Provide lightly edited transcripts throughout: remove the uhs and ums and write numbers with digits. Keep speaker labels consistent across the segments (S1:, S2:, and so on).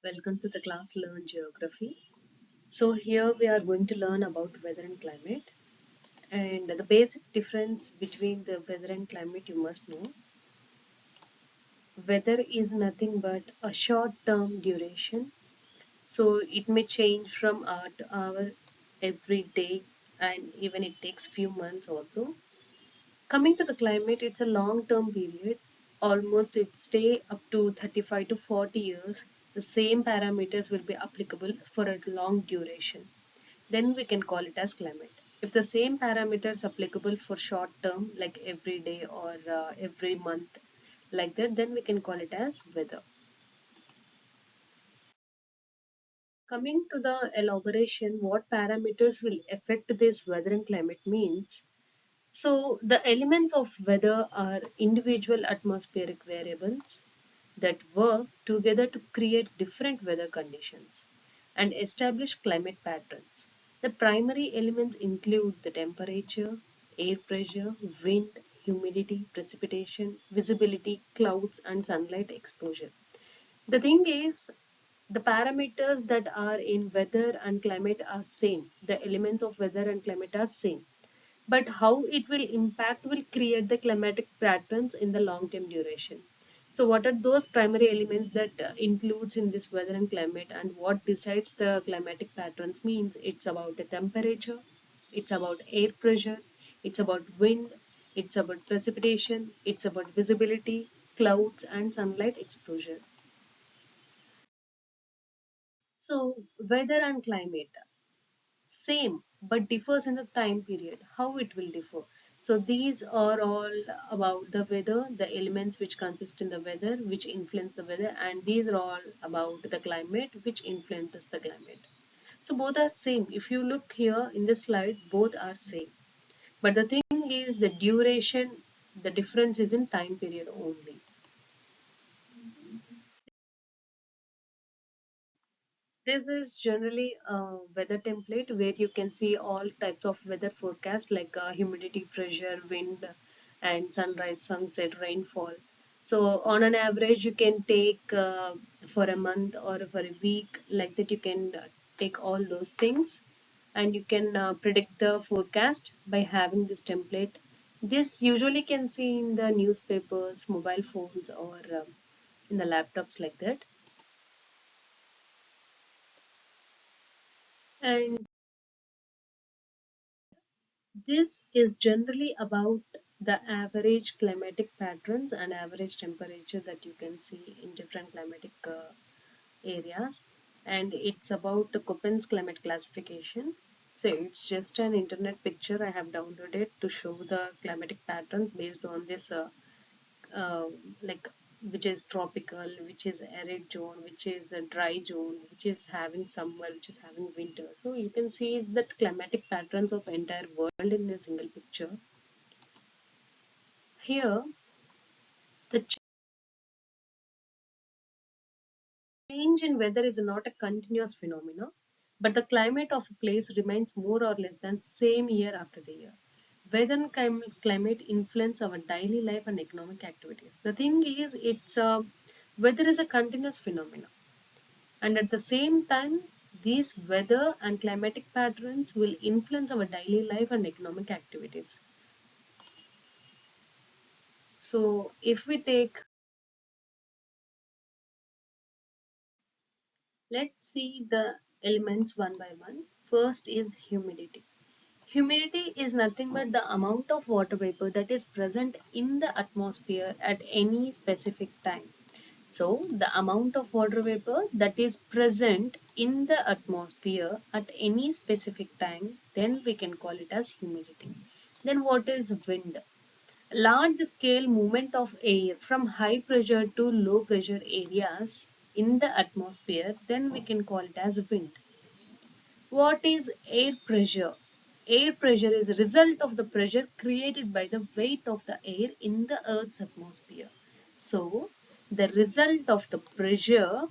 S1: Welcome to the class Learn Geography. So here we are going to learn about weather and climate, and the basic difference between the weather and climate you must know. Weather is nothing but a short term duration, so it may change from hour to hour every day, and even it takes few months also. Coming to the climate, it's a long term period, almost it stay up to 35 to 40 years. The same parameters will be applicable for a long duration. Then we can call it as climate. If the same parameters applicable for short term, like every day or every month, like that, then we can call it as weather. Coming to the elaboration, what parameters will affect this weather and climate means. So the elements of weather are individual atmospheric variables that work together to create different weather conditions and establish climate patterns. The primary elements include the temperature, air pressure, wind, humidity, precipitation, visibility, clouds, and sunlight exposure. The thing is, the parameters that are in weather and climate are same. The elements of weather and climate are same, but how it will impact will create the climatic patterns in the long term duration. So what are those primary elements that includes in this weather and climate, and what decides the climatic patterns means it's about the temperature, it's about air pressure, it's about wind, it's about precipitation, it's about visibility, clouds, and sunlight exposure. So weather and climate same but differs in the time period. How it will differ? So these are all about the weather, the elements which consist in the weather, which influence the weather, and these are all about the climate, which influences the climate. So both are same. If you look here in this slide, both are same. But the thing is the duration, the difference is in time period only. This is generally a weather template where you can see all types of weather forecast like humidity, pressure, wind, and sunrise, sunset, rainfall. So on an average, you can take for a month or for a week like that. You can take all those things, and you can predict the forecast by having this template. This usually can see in the newspapers, mobile phones, or in the laptops like that. And this is generally about the average climatic patterns and average temperature that you can see in different climatic areas. And it's about the Köppen's climate classification. So it's just an internet picture I have downloaded to show the climatic patterns based on this uh, like which is tropical, which is arid zone, which is a dry zone, which is having summer, which is having winter. So you can see the climatic patterns of entire world in a single picture. Here, the change in weather is not a continuous phenomenon, but the climate of a place remains more or less than same year after the year. Weather and climate influence our daily life and economic activities. The thing is, it's weather is a continuous phenomenon, and at the same time, these weather and climatic patterns will influence our daily life and economic activities. So, if we take, let's see the elements one by one. First is humidity. Humidity is nothing but the amount of water vapor that is present in the atmosphere at any specific time. So, the amount of water vapor that is present in the atmosphere at any specific time, then we can call it as humidity. Then, what is wind? Large scale movement of air from high pressure to low pressure areas in the atmosphere, then we can call it as wind. What is air pressure? Air pressure is a result of the pressure created by the weight of the air in the Earth's atmosphere. So, the result of the pressure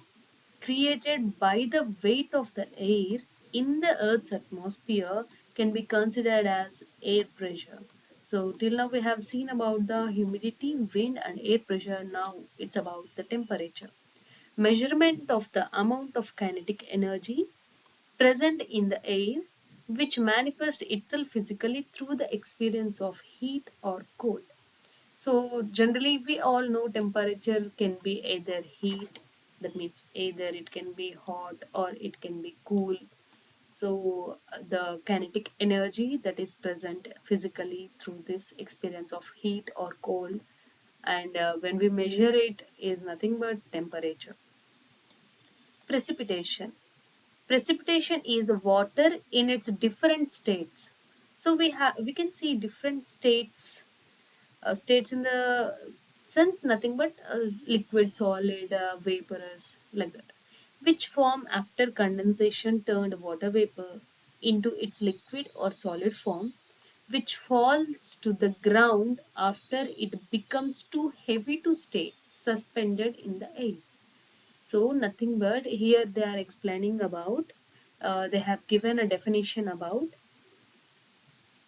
S1: created by the weight of the air in the Earth's atmosphere can be considered as air pressure. So, till now we have seen about the humidity, wind, and air pressure. Now it's about the temperature. Measurement of the amount of kinetic energy present in the air, which manifests itself physically through the experience of heat or cold. So generally we all know temperature can be either heat, that means either it can be hot or it can be cool. So the kinetic energy that is present physically through this experience of heat or cold, and when we measure it is nothing but temperature. Precipitation. Precipitation is water in its different states. So we can see different states in the sense nothing but liquid, solid, vaporous, like that, which form after condensation turned water vapor into its liquid or solid form, which falls to the ground after it becomes too heavy to stay suspended in the air. So nothing but here they are explaining about, they have given a definition about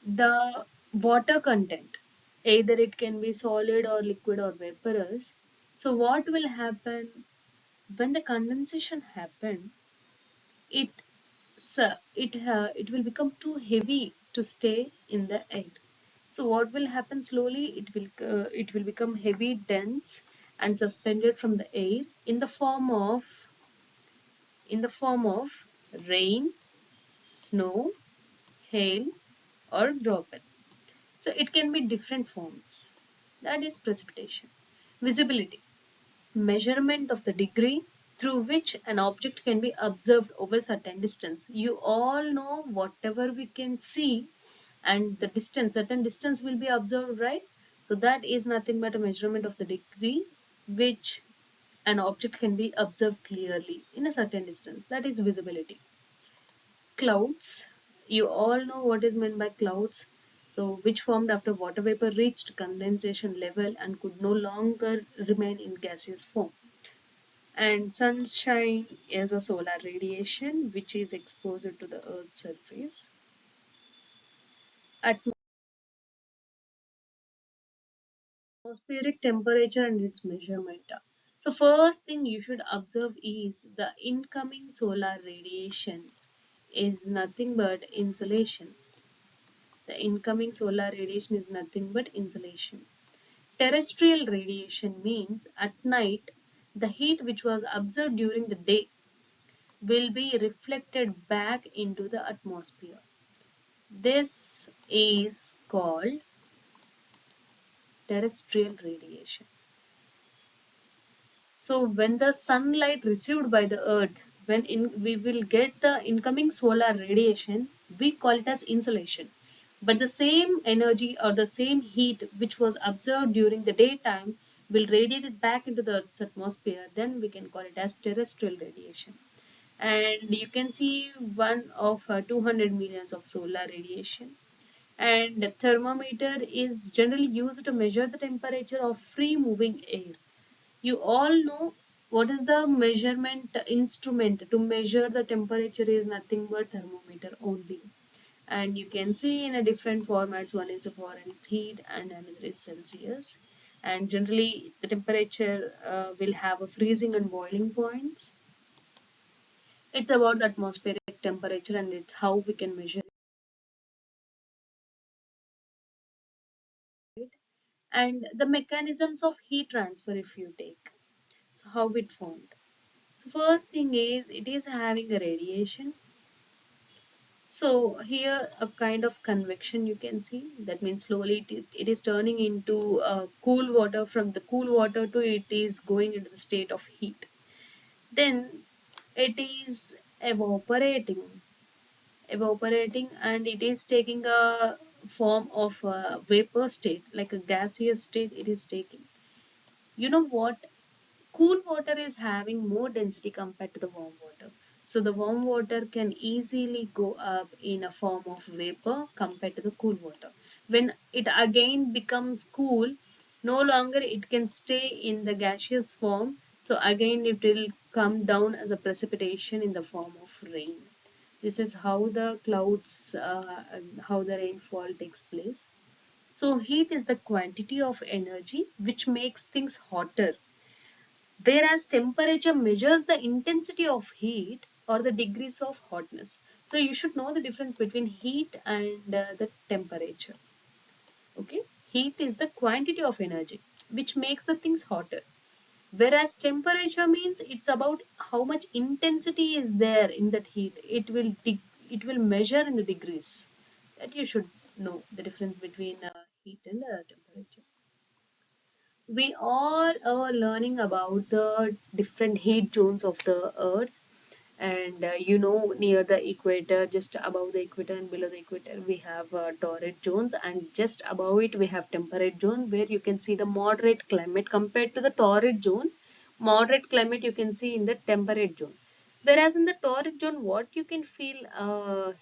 S1: the water content. Either it can be solid or liquid or vaporous. So what will happen when the condensation happen? It it will become too heavy to stay in the air. So what will happen slowly? It will become heavy, dense, and suspended from the air in the form of rain, snow, hail, or droplet. So it can be different forms. That is precipitation. Visibility. Measurement of the degree through which an object can be observed over certain distance. You all know whatever we can see and the distance, certain distance will be observed, right? So that is nothing but a measurement of the degree which an object can be observed clearly in a certain distance. That is visibility. Clouds. You all know what is meant by clouds. So, which formed after water vapor reached condensation level and could no longer remain in gaseous form. And sunshine is a solar radiation which is exposed to the Earth's surface. Atmospheric temperature and its measurement. So, first thing you should observe is the incoming solar radiation is nothing but insolation. The incoming solar radiation is nothing but insolation. Terrestrial radiation means at night the heat which was observed during the day will be reflected back into the atmosphere. This is called terrestrial radiation. So when the sunlight received by the earth, we will get the incoming solar radiation, we call it as insolation. But the same energy or the same heat which was observed during the daytime will radiate it back into the Earth's atmosphere, then we can call it as terrestrial radiation. And you can see one of 200 millions of solar radiation. And the thermometer is generally used to measure the temperature of free moving air. You all know what is the measurement instrument to measure the temperature is nothing but thermometer only. And you can see in a different formats, one is Fahrenheit and another is Celsius. And generally the temperature will have a freezing and boiling points. It's about the atmospheric temperature and it's how we can measure it. And the mechanisms of heat transfer if you take. So how it formed. So first thing is it is having a radiation. So here a kind of convection you can see. That means slowly it is turning into cool water. From the cool water to it is going into the state of heat. Then it is evaporating and it is taking a form of a vapor state, like a gaseous state it is taking. You know what? Cool water is having more density compared to the warm water. So the warm water can easily go up in a form of vapor compared to the cool water. When it again becomes cool, no longer it can stay in the gaseous form. So again it will come down as a precipitation in the form of rain. This is how the clouds, how the rainfall takes place. So heat is the quantity of energy which makes things hotter whereas temperature measures the intensity of heat or the degrees of hotness. So you should know the difference between heat and the temperature. Okay, heat is the quantity of energy which makes the things hotter, whereas temperature means it's about how much intensity is there in that heat. It will measure in the degrees. That you should know the difference between heat and temperature. We all are learning about the different heat zones of the earth, and near the equator, just above the equator and below the equator, we have torrid zones, and just above it we have temperate zone, where you can see the moderate climate compared to the torrid zone. Moderate climate you can see in the temperate zone, whereas in the torrid zone what you can feel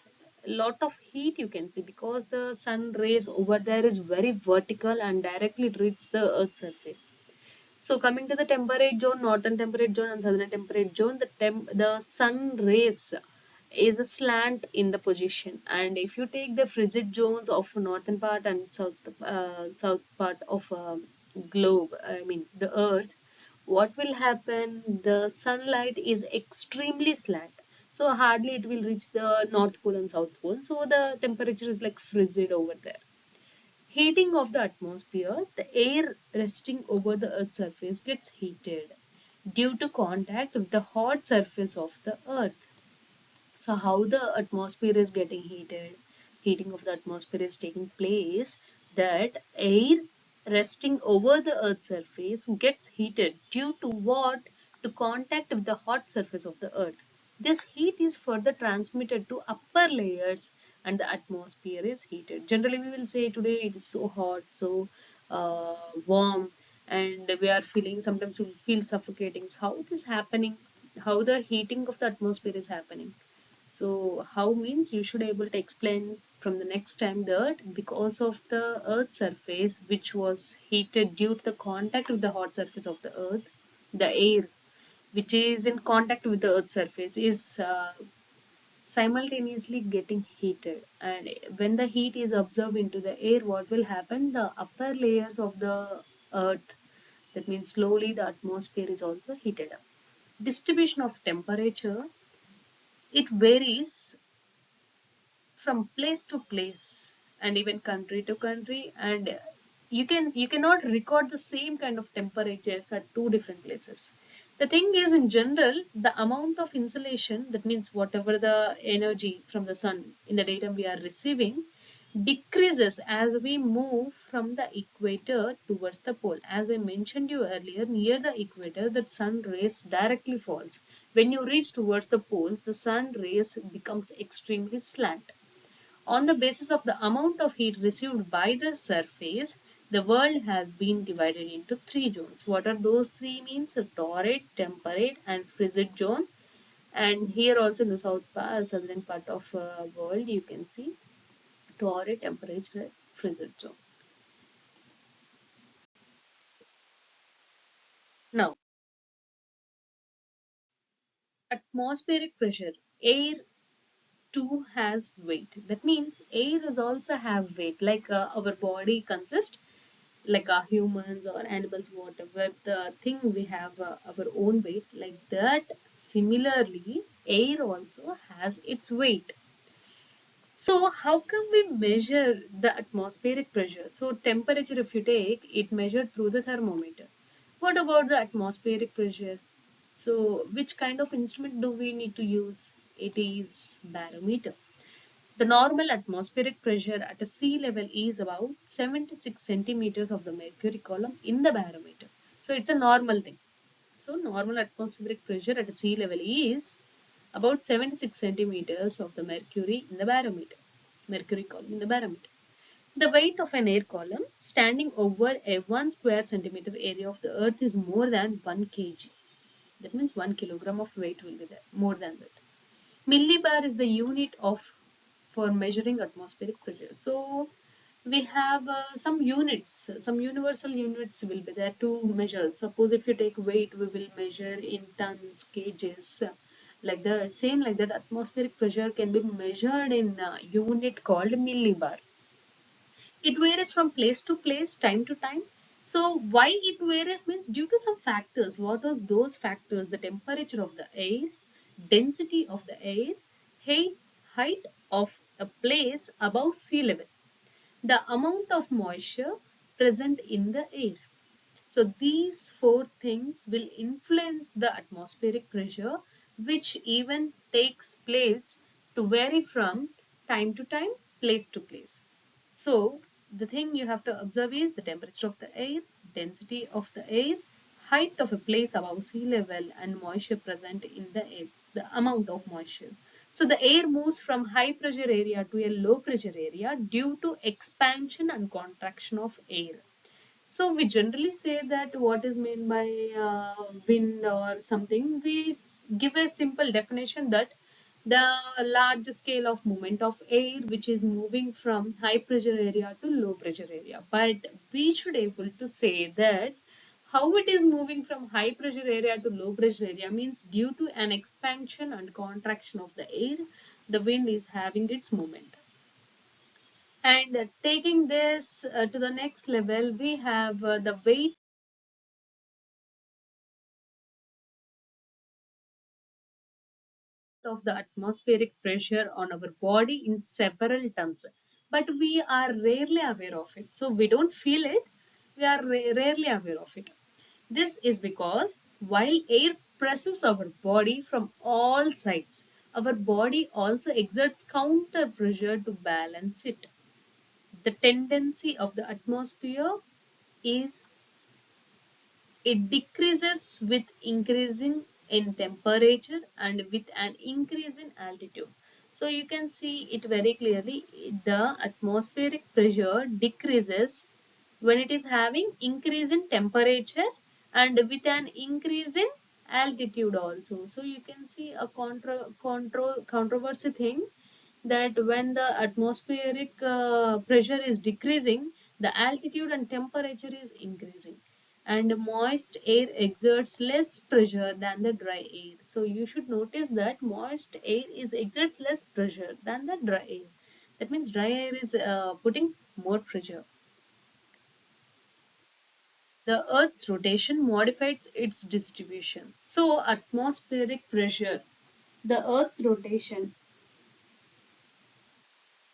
S1: lot of heat you can see, because the sun rays over there is very vertical and directly reach the earth's surface. So coming to the temperate zone, northern temperate zone and southern temperate zone, the sun rays is a slant in the position. And if you take the frigid zones of northern part and south part of globe, I mean the earth, what will happen? The sunlight is extremely slant. So hardly it will reach the North Pole and South Pole. So the temperature is like frigid over there. Heating of the atmosphere, the air resting over the Earth's surface gets heated due to contact with the hot surface of the Earth. So, how the atmosphere is getting heated? Heating of the atmosphere is taking place, that air resting over the Earth's surface gets heated due to what? To contact with the hot surface of the Earth. This heat is further transmitted to upper layers and the atmosphere is heated. Generally, we will say today it is so hot, so warm, and we are feeling, sometimes we feel suffocating. So, how it is happening? How the heating of the atmosphere is happening? So how means you should able to explain from the next time that because of the earth's surface which was heated due to the contact with the hot surface of the earth, the air which is in contact with the earth's surface is simultaneously getting heated, and when the heat is absorbed into the air, what will happen? The upper layers of the earth, that means slowly the atmosphere is also heated up. Distribution of temperature, it varies from place to place and even country to country, and you cannot record the same kind of temperatures at two different places. The thing is, in general, the amount of insolation, that means whatever the energy from the sun in the daytime we are receiving, decreases as we move from the equator towards the pole. As I mentioned you earlier, near the equator the sun rays directly falls. When you reach towards the poles, the sun rays becomes extremely slant. On the basis of the amount of heat received by the surface, the world has been divided into three zones. What are those three means? A torrid, temperate, and frigid zone. And here also in the southern part of world, you can see torrid, temperature, frigid zone. Now, atmospheric pressure. Air too has weight. That means air is also have weight. Like our body consists, like our humans or animals, whatever the thing, we have our own weight. Like that, similarly, air also has its weight. So how can we measure the atmospheric pressure? So temperature, if you take, it measured through the thermometer. What about the atmospheric pressure? So which kind of instrument do we need to use? It is barometer. The normal atmospheric pressure at a sea level is about 76 centimeters of the mercury column in the barometer. So it's a normal thing. So normal atmospheric pressure at a sea level is about 76 centimeters of the mercury in the barometer. Mercury column in the barometer. The weight of an air column standing over a 1 square centimeter area of the earth is more than 1 kg. That means 1 kilogram of weight will be there, more than that. Millibar is the unit of for measuring atmospheric pressure. So we have some units, some universal units will be there to measure. Suppose if you take weight, we will measure in tons, kgs, like that. Same like that, atmospheric pressure can be measured in a unit called millibar. It varies from place to place, time to time. So why it varies means due to some factors. What are those factors? The temperature of the air, density of the air, height, height of a place above sea level, the amount of moisture present in the air. So these four things will influence the atmospheric pressure, which even takes place to vary from time to time, place to place. So the thing you have to observe is the temperature of the air, density of the air, height of a place above sea level, and moisture present in the air, the amount of moisture. So the air moves from high pressure area to a low pressure area due to expansion and contraction of air. So we generally say that what is meant by wind or something. We give a simple definition that the large scale of movement of air which is moving from high pressure area to low pressure area. But we should able to say that how it is moving from high pressure area to low pressure area means due to an expansion and contraction of the air, the wind is having its movement. And taking this to the next level, we have the weight of the atmospheric pressure on our body in several terms, but we are rarely aware of it. So we don't feel it, we are rarely aware of it. This is because while air presses our body from all sides, our body also exerts counter pressure to balance it. The tendency of the atmosphere is it decreases with increasing in temperature and with an increase in altitude. So you can see it very clearly. The atmospheric pressure decreases when it is having increase in temperature and with an increase in altitude also. So you can see a controversy thing that when the atmospheric pressure is decreasing, the altitude and temperature is increasing. And moist air exerts less pressure than the dry air. So you should notice that moist air is exerts less pressure than the dry air. That means dry air is putting more pressure. The Earth's rotation modifies its distribution. So atmospheric pressure, the Earth's rotation,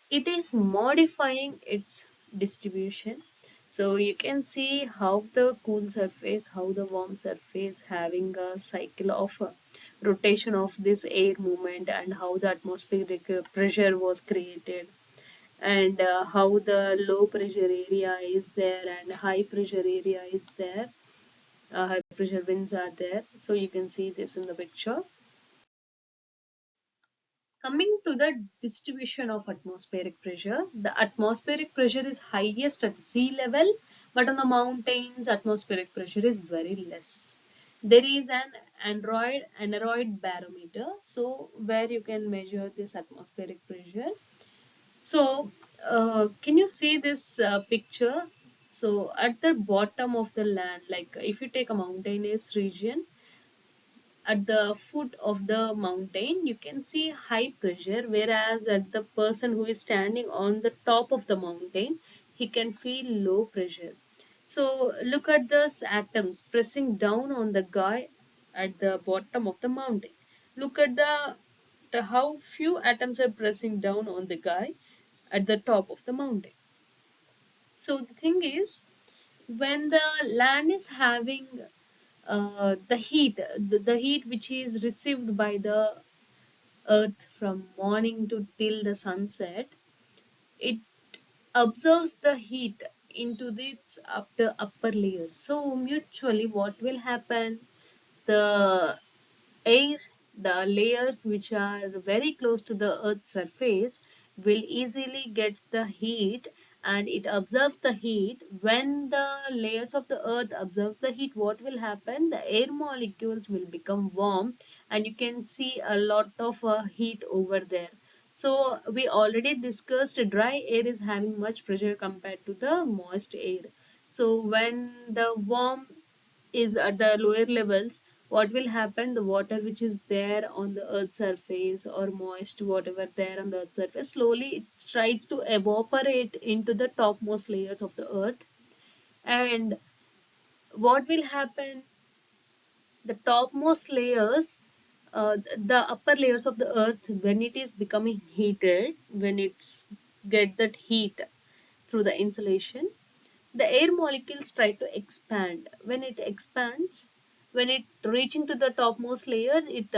S1: it is modifying its distribution. So you can see how the cool surface, how the warm surface having a cycle of rotation of this air movement and how the atmospheric pressure was created and how the low pressure area is there and high pressure area is there. High pressure winds are there. So you can see this in the picture. Coming to the distribution of atmospheric pressure, the atmospheric pressure is highest at sea level, but on the mountains, atmospheric pressure is very less. There is an aneroid barometer, so where you can measure this atmospheric pressure. So, can you see this picture? So, at the bottom of the land, like if you take a mountainous region, at the foot of the mountain you can see high pressure, whereas at the person who is standing on the top of the mountain he can feel low pressure. So look at those atoms pressing down on the guy at the bottom of the mountain. Look at the how few atoms are pressing down on the guy at the top of the mountain. So the thing is, when the land is having the heat which is received by the earth from morning to till the sunset, it absorbs the heat into its upper layers. So mutually, what will happen? The air, the layers which are very close to the Earth's surface will easily get the heat and it absorbs the heat. When the layers of the Earth absorbs the heat, what will happen? The air molecules will become warm and you can see a lot of heat over there. So we already discussed dry air is having much pressure compared to the moist air. So when the warm is at the lower levels, what will happen? The water which is there on the earth's surface or moist whatever there on the earth's surface, slowly it tries to evaporate into the topmost layers of the earth, and What will happen? The topmost layers, the upper layers of the earth, when it is becoming heated, when it's get that heat through the insulation, the air molecules try to expand. When it expands, when it reaching to the topmost layers, it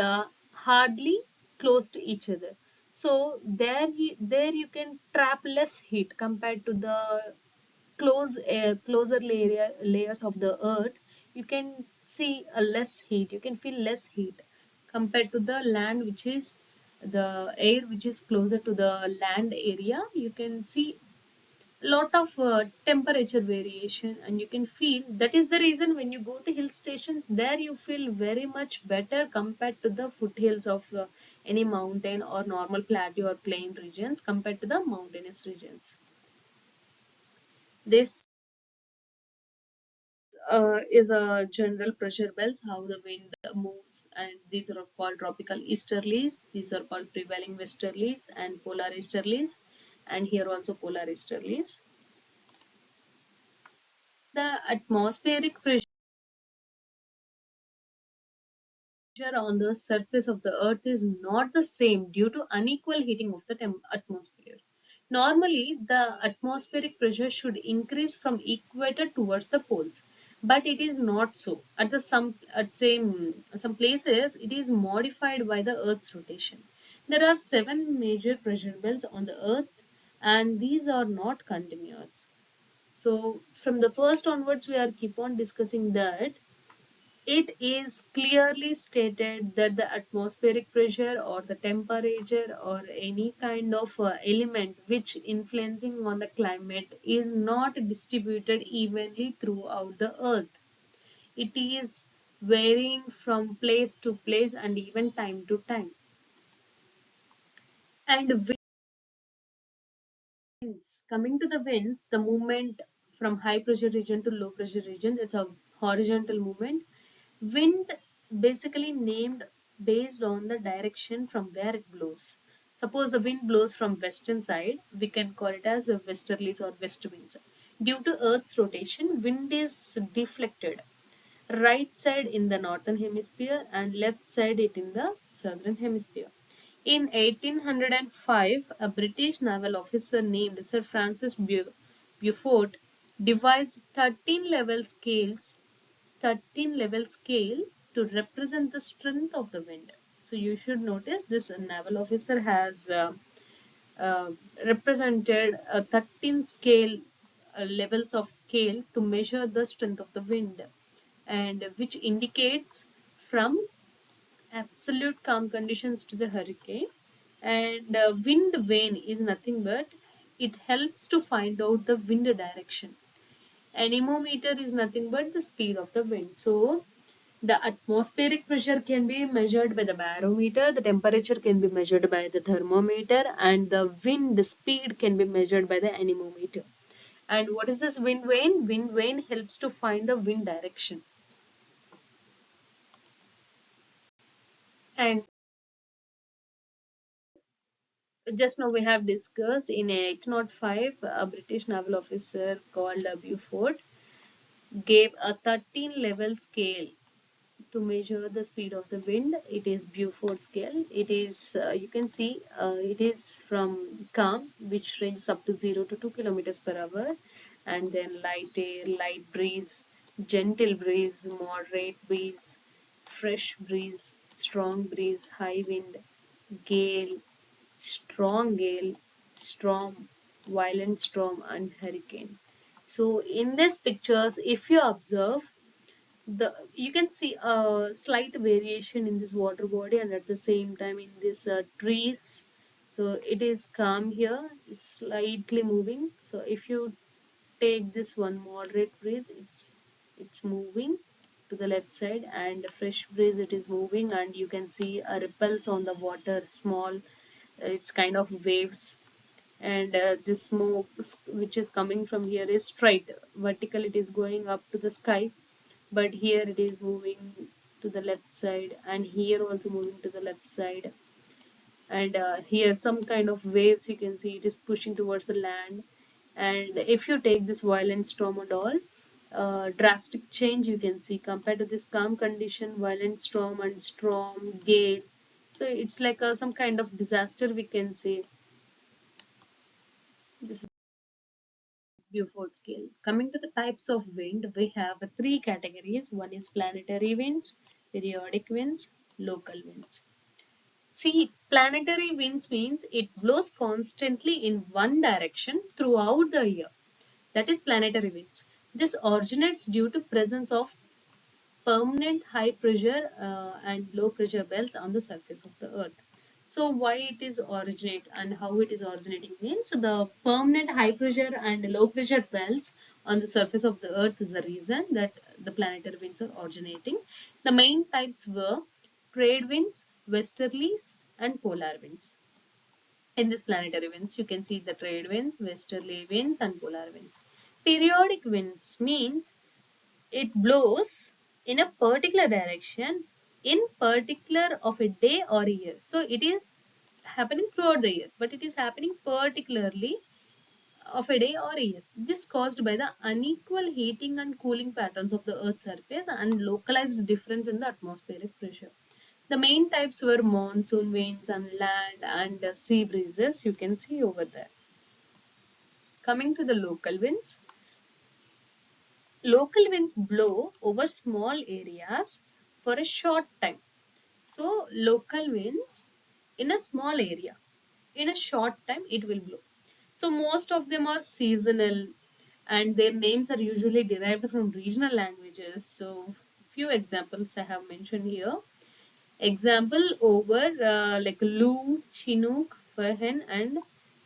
S1: hardly close to each other. So there you can trap less heat compared to the closer layers of the earth. You can see a less heat. You can feel less heat compared to the land, which is the air which is closer to the land area. You can see lot of temperature variation, and you can feel that is the reason when you go to hill station, there you feel very much better compared to the foothills of any mountain or normal plateau or plain regions compared to the mountainous regions. This is a general pressure belts, how the wind moves, and these are called tropical easterlies, these are called prevailing westerlies and polar easterlies, and here also polar easterlies. The atmospheric pressure on the surface of the earth is not the same due to unequal heating of the atmosphere. Normally, the atmospheric pressure should increase from equator towards the poles, but it is not so. Some places, it is modified by the Earth's rotation. There are seven major pressure belts on the Earth, and these are not continuous. So, from the first onwards, we are keep on discussing that it is clearly stated that the atmospheric pressure or the temperature or any kind of element which influencing on the climate is not distributed evenly throughout the earth. It is varying from place to place and even time to time. And winds, coming to the winds, the movement from high pressure region to low pressure region, it's a horizontal movement. Wind basically named based on the direction from where it blows. Suppose the wind blows from western side, we can call it as a westerlies or west winds. Due to Earth's rotation, wind is deflected. Right side in the northern hemisphere and left side it in the southern hemisphere. In 1805, a British naval officer named Sir Francis Beaufort devised 13 level scale to represent the strength of the wind. So you should notice this naval officer has uh, represented 13 scale levels of scale to measure the strength of the wind, and which indicates from absolute calm conditions to the hurricane. And wind vane is nothing but it helps to find out the wind direction. Anemometer is nothing but the speed of the wind. So the atmospheric pressure can be measured by the barometer, the temperature can be measured by the thermometer, and the wind speed can be measured by the anemometer. And what is this wind vane? Wind vane helps to find the wind direction. And just now we have discussed in 1805, a British naval officer called Beaufort gave a 13 level scale to measure the speed of the wind. It is Beaufort scale. It is, you can see, it is from calm, which ranges up to 0 to 2 kilometers per hour, and then light air, light breeze, gentle breeze, moderate breeze, fresh breeze, strong breeze, high wind, gale, strong gale, storm, violent storm, and hurricane. So in these pictures, if you observe, the you can see a slight variation in this water body, and at the same time in these trees. So it is calm here, slightly moving. So if you take this one moderate breeze, it's moving to the left side, and fresh breeze it is moving, and you can see a ripples on the water, small, it's kind of waves. And this smoke which is coming from here is straight vertical, it is going up to the sky, but here it is moving to the left side, and here also moving to the left side. And here some kind of waves, you can see it is pushing towards the land. And if you take this violent storm and all, drastic change you can see compared to this calm condition, violent storm and storm, gale. So it's like some kind of disaster we can say. This is Beaufort scale. Coming to the types of wind, we have three categories. One is planetary winds, periodic winds, local winds. See, planetary winds means it blows constantly in one direction throughout the year. That is planetary winds. This originates due to presence of permanent high pressure and low pressure belts on the surface of the earth. So why it is originate and how it is originating means the permanent high pressure and low pressure belts on the surface of the earth is the reason that the planetary winds are originating. The main types were trade winds, westerlies and polar winds. In this planetary winds, you can see the trade winds, westerly winds and polar winds. Periodic winds means it blows in a particular direction in particular of a day or a year. So it is happening throughout the year, but it is happening particularly of a day or a year. This caused by the unequal heating and cooling patterns of the Earth's surface and localized difference in the atmospheric pressure. The main types were monsoon winds and land and sea breezes. You can see over there. Coming to the local winds, local winds blow over small areas for a short time. So, local winds in a small area, in a short time, it will blow. So, most of them are seasonal and their names are usually derived from regional languages. So, few examples I have mentioned here. Example over like Lu, Chinook, Fahen, and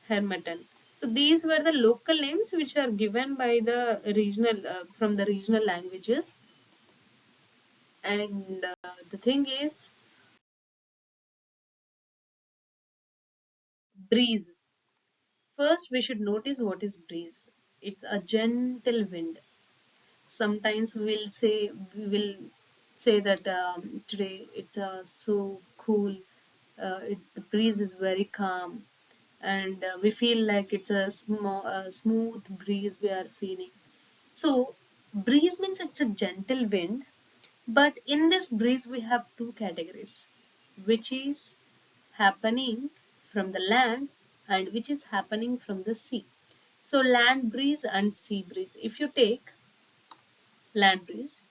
S1: Hermatan. So these were the local names which are given by the regional from the regional languages. And the thing is, breeze. First, we should notice what is breeze. It's a gentle wind. Sometimes we will say that today it's so cool. The breeze is very calm and we feel like it's a smooth breeze we are feeling. So, breeze means it's a gentle wind, but in this breeze we have two categories, which is happening from the land and which is happening from the sea. So, land breeze and sea breeze. If you take land breeze,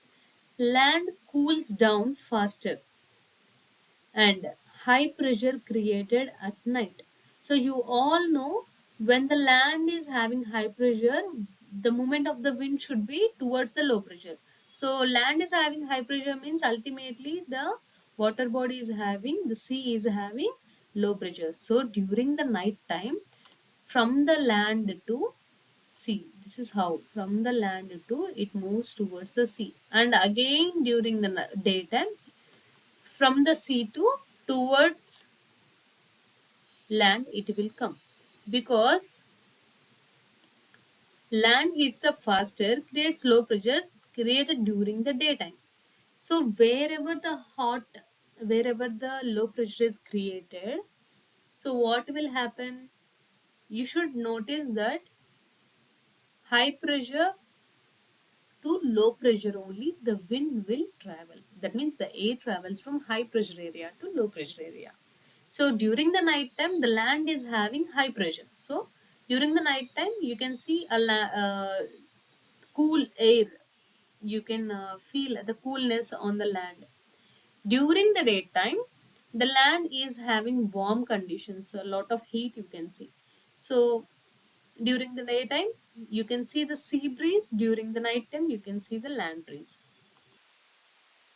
S1: land cools down faster and high pressure created at night. So you all know when the land is having high pressure, the movement of the wind should be towards the low pressure. So land is having high pressure means ultimately the water body is having, the sea is having low pressure. So during the night time, from the land to sea, this is how from the land to it moves towards the sea, and again during the daytime from the sea to towards land it will come because land heats up faster, creates low pressure created during the daytime. So wherever the low pressure is created, so what will happen? You should notice that high pressure to low pressure only the wind will travel. That means the air travels from high pressure area to low pressure area. So during the night time, the land is having high pressure. So during the night time, you can see cool air. You can feel the coolness on the land. During the daytime, the land is having warm conditions. So a lot of heat you can see. So during the daytime, you can see the sea breeze. During the night time, you can see the land breeze.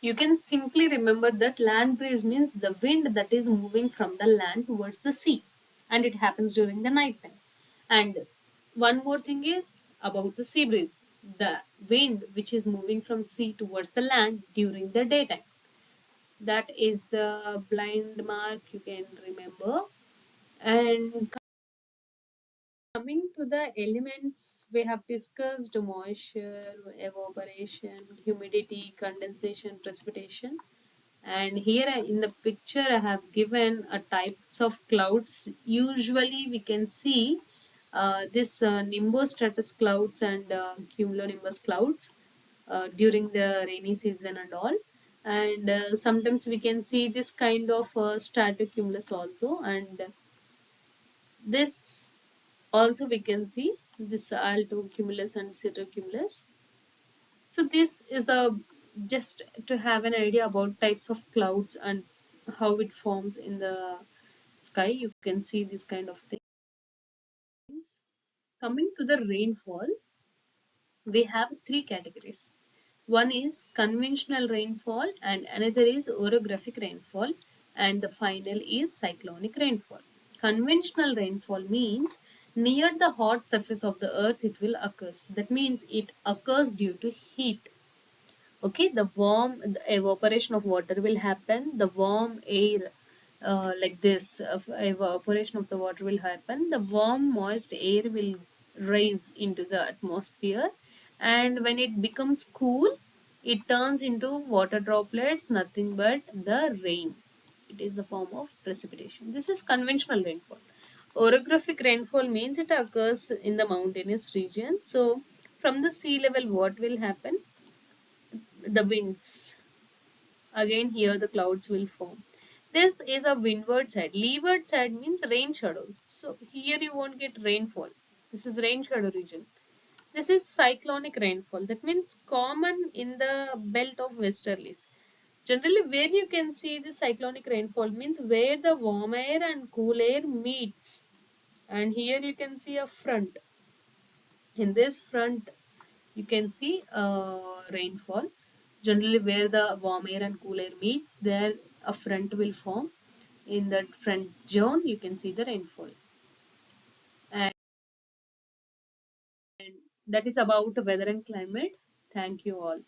S1: You can simply remember that land breeze means the wind that is moving from the land towards the sea, and it happens during the night time. And one more thing is about the sea breeze, the wind which is moving from sea towards the land during the daytime. That is the blind mark you can remember. And coming to the elements, we have discussed moisture, evaporation, humidity, condensation, precipitation. And here in the picture I have given a types of clouds. Usually we can see this nimbostratus clouds and cumulonimbus clouds. during the rainy season and all. And sometimes we can see this kind of stratocumulus also, and this also we can see this altocumulus and cirrocumulus. So this is the just to have an idea about types of clouds and how it forms in the sky. You can see this kind of things. Coming to the rainfall, we have three categories. One is conventional rainfall, and another is orographic rainfall, and the final is cyclonic rainfall. Conventional rainfall means near the hot surface of the earth it will occur. That means it occurs due to heat. Okay, the evaporation of water will happen, the warm air like this of evaporation of the water will happen, the warm moist air will rise into the atmosphere, and when it becomes cool it turns into water droplets, nothing but the rain. It is a form of precipitation. This is conventional rainfall. Orographic rainfall means it occurs in the mountainous region. So from the sea level what will happen? The winds. Again here the clouds will form. This is a windward side. Leeward side means rain shadow. So here you won't get rainfall. This is rain shadow region. This is cyclonic rainfall. That means common in the belt of westerlies. Generally where you can see the cyclonic rainfall means where the warm air and cool air meets. And here you can see a front. In this front you can see rainfall. Generally where the warm air and cool air meets, there a front will form. In that front zone you can see the rainfall. And that is about the weather and climate. Thank you all.